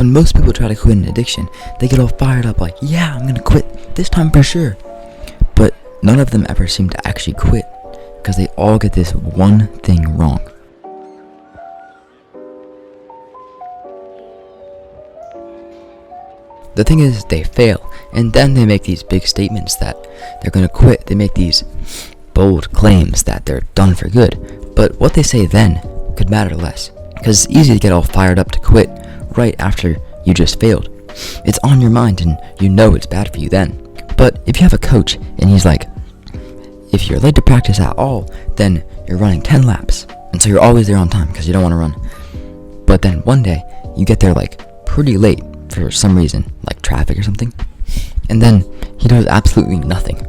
when most people try to quit an addiction, they get all fired up like, yeah, I'm gonna quit this time for sure. But none of them ever seem to actually quit, because they all get this one thing wrong. The thing is, they fail, and then they make these big statements that they're gonna quit. They make these bold claims that they're done for good. But what they say then could matter less, because it's easy to get all fired up to quit right after you just failed. It's on your mind and you know it's bad for you then. But if you have a coach and he's like, if you're late to practice at all, then you're running 10 laps. And so you're always there on time because you don't want to run. But then one day you get there like pretty late for some reason, like traffic or something. And then he does absolutely nothing.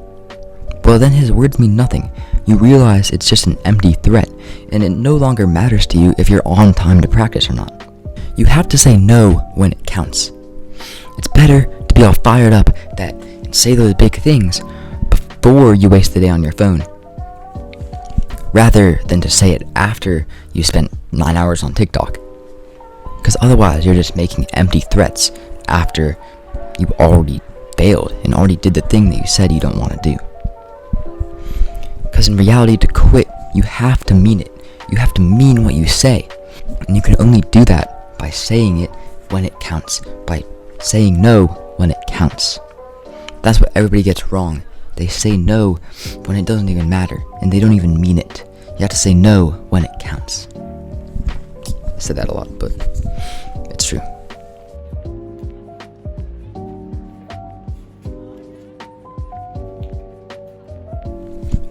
Well, then his words mean nothing. You realize it's just an empty threat, and it no longer matters to you if you're on time to practice or not. You have to say no when it counts. It's better to be all fired up and say those big things before you waste the day on your phone, rather than to say it after you spent 9 hours on TikTok. Because otherwise you're just making empty threats after you already failed and already did the thing that you said you don't want to do. Because in reality, to quit, you have to mean it. You have to mean what you say. And you can only do that by saying it when it counts. By saying no when it counts. That's what everybody gets wrong. They say no when it doesn't even matter. And they don't even mean it. You have to say no when it counts. I said that a lot, but it's true.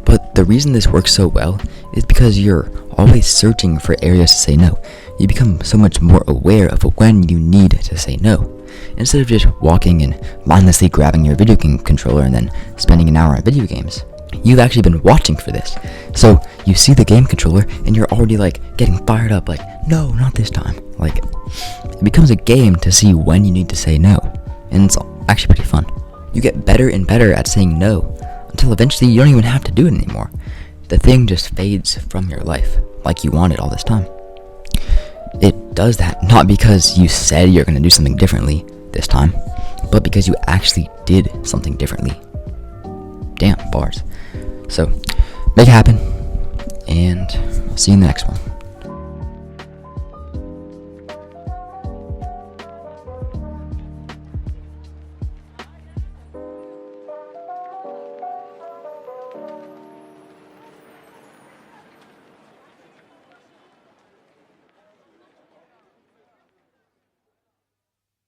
But the reason this works so well is because you're always searching for areas to say no. You become so much more aware of when you need to say no. Instead of just walking and mindlessly grabbing your video game controller and then spending an hour on video games. You've actually been watching for this. So you see the game controller and you're already like getting fired up like, no, not this time. Like, it becomes a game to see when you need to say no. And it's actually pretty fun. You get better and better at saying no until eventually you don't even have to do it anymore. The thing just fades from your life like you wanted all this time. It does that not because you said you're going to do something differently this time, but because you actually did something differently. Damn, bars. So, make it happen, and I'll see you in the next one.